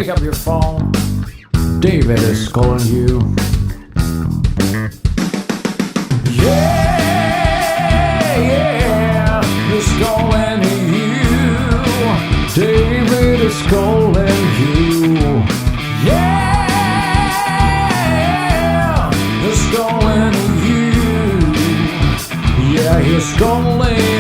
Pick up your phone. David is calling you. Yeah, he's calling you. David is calling you. Yeah, he's calling you. Yeah, he's calling